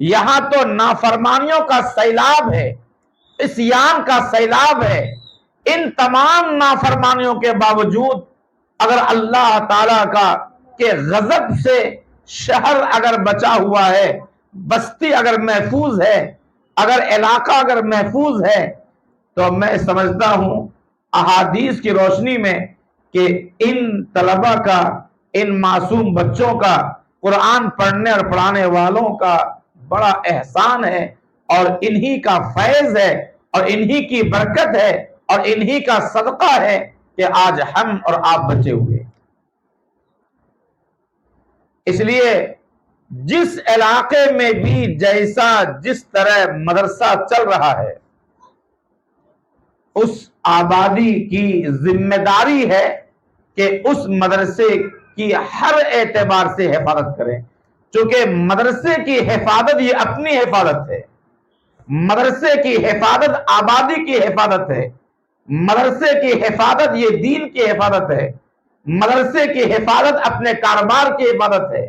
یہاں تو نافرمانیوں کا سیلاب ہے، عصیان کا سیلاب ہے۔ ان تمام نافرمانیوں کے باوجود اگر اللہ تعالی کا کہ غضب سے شہر اگر بچا ہوا ہے، بستی اگر محفوظ ہے، اگر علاقہ اگر محفوظ ہے، تو میں سمجھتا ہوں احادیث کی روشنی میں کہ ان طلبہ کا، ان معصوم بچوں کا، قرآن پڑھنے اور پڑھانے والوں کا بڑا احسان ہے، اور انہی کا فیض ہے، اور انہی کی برکت ہے، اور انہی کا صدقہ ہے کہ آج ہم اور آپ بچے ہوئے۔ اس لیے جس علاقے میں بھی جیسا جس طرح مدرسہ چل رہا ہے، اس آبادی کی ذمہ داری ہے کہ اس مدرسے کی ہر اعتبار سے حفاظت کریں، چونکہ مدرسے کی حفاظت یہ اپنی حفاظت ہے، مدرسے کی حفاظت آبادی کی حفاظت ہے، مدرسے کی حفاظت یہ دین کی حفاظت ہے، مدرسے کی حفاظت اپنے کاروبار کی حفاظت ہے،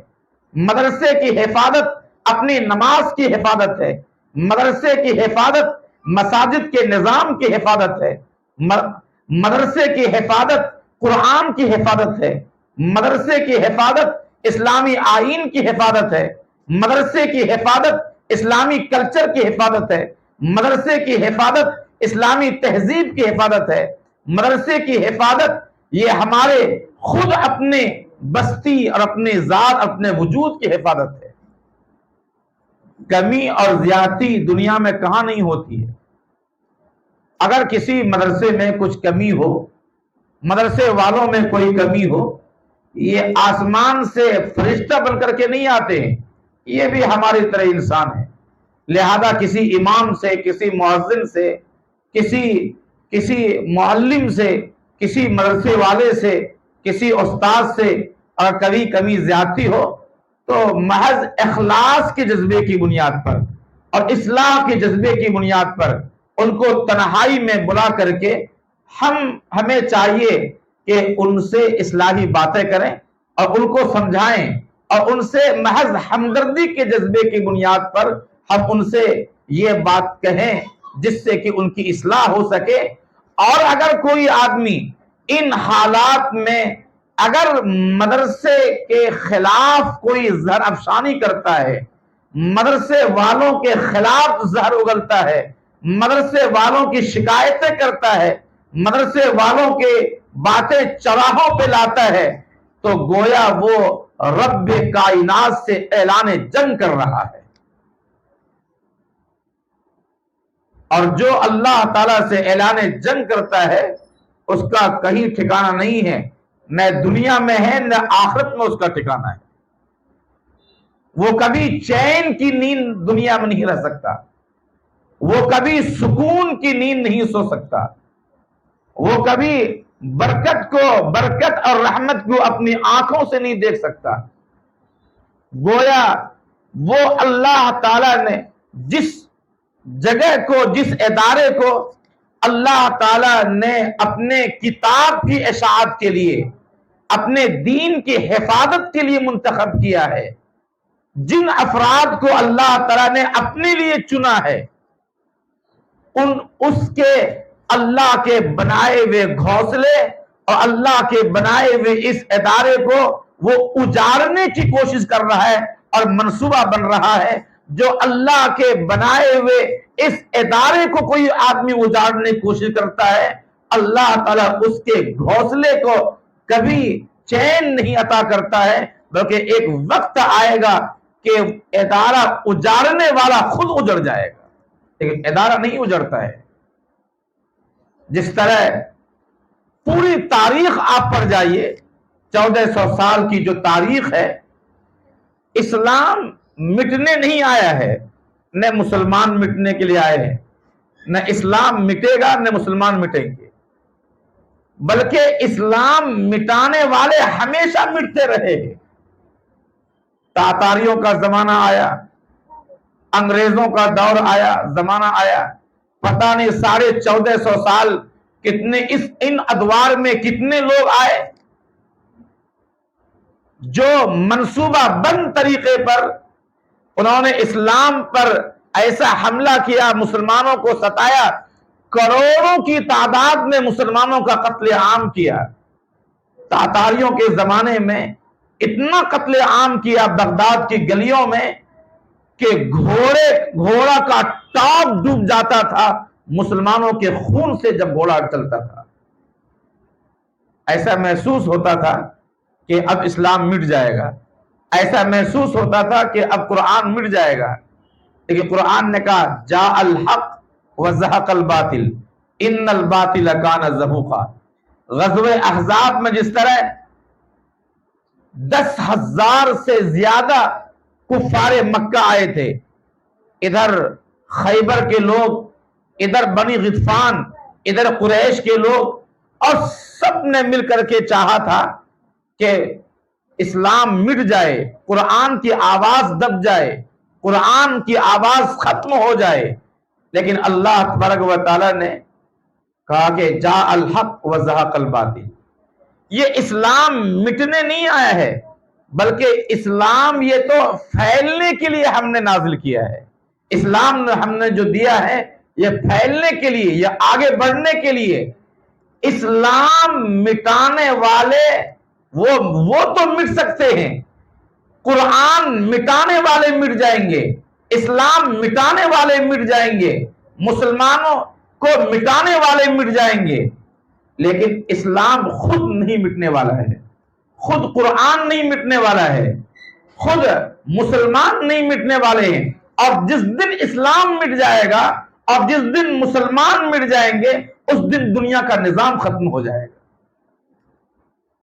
مدرسے کی حفاظت اپنی نماز کی حفاظت ہے، مدرسے کی حفاظت مساجد کے نظام کی حفاظت ہے، مدرسے کی حفاظت قرآن کی حفاظت ہے، مدرسے کی حفاظت اسلامی آئین کی حفاظت ہے، مدرسے کی حفاظت اسلامی کلچر کی حفاظت ہے، مدرسے کی حفاظت اسلامی تہذیب کی حفاظت ہے، مدرسے کی حفاظت یہ ہمارے خود اپنے بستی اور اپنے ذات اپنے وجود کی حفاظت ہے۔ کمی اور زیادتی دنیا میں کہاں نہیں ہوتی ہے۔ اگر کسی مدرسے میں کچھ کمی ہو، مدرسے والوں میں کوئی کمی ہو، یہ آسمان سے فرشتہ بن کر کے نہیں آتے ہیں، یہ بھی ہماری طرح انسان ہے۔ لہذا کسی امام سے، کسی مؤذن سے، کسی معلم سے، کسی مدرسے والے سے، کسی استاد سے اگر کبھی کمی زیادتی ہو تو محض اخلاص کے جذبے کی بنیاد پر اور اصلاح کے جذبے کی بنیاد پر ان کو تنہائی میں بلا کر کے ہمیں چاہیے کہ ان سے اصلاحی باتیں کریں اور ان کو سمجھائیں، اور ان سے محض ہمدردی کے جذبے کی بنیاد پر ہم ان سے یہ بات کہیں جس سے کہ ان کی اصلاح ہو سکے۔ اور اگر کوئی آدمی ان حالات میں اگر مدرسے کے خلاف کوئی زہر افشانی کرتا ہے، مدرسے والوں کے خلاف زہر اگلتا ہے، مدرسے والوں کی شکایتیں کرتا ہے، مدرسے والوں کے باتیں چراہوں پہ لاتا ہے، تو گویا وہ رب کائنات سے اعلان جنگ کر رہا ہے۔ اور جو اللہ تعالیٰ سے اعلان جنگ کرتا ہے اس کا کہیں ٹھکانہ نہیں ہے، نہ دنیا میں ہے نہ آخرت میں اس کا ٹھکانہ ہے۔ وہ کبھی چین کی نیند دنیا میں نہیں رہ سکتا، وہ کبھی سکون کی نیند نہیں سو سکتا، وہ کبھی برکت اور رحمت کو اپنی آنکھوں سے نہیں دیکھ سکتا۔ گویا وہ اللہ تعالیٰ نے جس جگہ کو، جس ادارے کو اللہ تعالیٰ نے اپنے کتاب کی اشاعت کے لیے، اپنے دین کی حفاظت کے لیے منتخب کیا ہے، جن افراد کو اللہ تعالیٰ نے اپنے لیے چنا ہے، اس کے اللہ کے بنائے ہوئے گھونسلے اور اللہ کے بنائے ہوئے اس ادارے کو وہ اجاڑنے کی کوشش کر رہا ہے اور منصوبہ بن رہا ہے۔ جو اللہ کے بنائے ہوئے اس ادارے کو کوئی آدمی اجاڑنے کی کوشش کرتا ہے، اللہ تعالیٰ اس کے گھونسلے کو کبھی چین نہیں عطا کرتا ہے، بلکہ ایک وقت آئے گا کہ ادارہ اجاڑنے والا خود اجڑ جائے گا، لیکن ادارہ نہیں اجڑتا ہے۔ جس طرح پوری تاریخ آپ پڑھ جائیے، 1400 سال کی جو تاریخ ہے، اسلام مٹنے نہیں آیا ہے، نہ مسلمان مٹنے کے لیے آئے ہیں، نہ اسلام مٹے گا نہ مسلمان مٹیں گے، بلکہ اسلام مٹانے والے ہمیشہ مٹتے رہے ہیں۔ تاتاریوں کا زمانہ آیا، انگریزوں کا دور آیا، زمانہ آیا، پتہ نہیں 1450 سال کتنے ان ادوار میں کتنے لوگ آئے جو منصوبہ بند طریقے پر انہوں نے اسلام پر ایسا حملہ کیا، مسلمانوں کو ستایا، کروڑوں کی تعداد میں مسلمانوں کا قتل عام کیا۔ تاتاریوں کے زمانے میں اتنا قتل عام کیا بغداد کی گلیوں میں کہ گھوڑا کا ٹاپ ڈوب جاتا تھا مسلمانوں کے خون سے جب گھوڑا چلتا تھا۔ ایسا محسوس ہوتا تھا کہ اب اسلام مٹ جائے گا، ایسا محسوس ہوتا تھا کہ اب قرآن مٹ جائے گا، لیکن قرآن نے کہا جاء الحق وزہق الباطل ان الباطل کان زہوقا۔ غزوہ احزاب میں جس طرح 10,000 سے زیادہ کفار مکہ آئے تھے، ادھر خیبر کے لوگ، ادھر بنی غطفان، ادھر قریش کے لوگ، اور سب نے مل کر کے چاہا تھا کہ اسلام مٹ جائے، قرآن کی آواز دب جائے، قرآن کی آواز ختم ہو جائے، لیکن اللہ تبارک و تعالی نے کہا کہ جاء الحق وزہق الباطل۔ یہ اسلام مٹنے نہیں آیا ہے، بلکہ اسلام یہ تو پھیلنے کے لیے ہم نے نازل کیا ہے۔ اسلام ہم نے جو دیا ہے یہ پھیلنے کے لیے، یہ آگے بڑھنے کے لیے۔ اسلام مٹانے والے وہ تو مٹ سکتے ہیں، قرآن مٹانے والے مٹ جائیں گے، اسلام مٹانے والے مٹ جائیں گے، مسلمانوں کو مٹانے والے مٹ جائیں گے، لیکن اسلام خود نہیں مٹنے والا ہے، خود قرآن نہیں مٹنے والا ہے، خود مسلمان نہیں مٹنے والے ہیں۔ اور جس دن اسلام مٹ جائے گا اور جس دن مسلمان مٹ جائیں گے، اس دن دنیا کا نظام ختم ہو جائے گا۔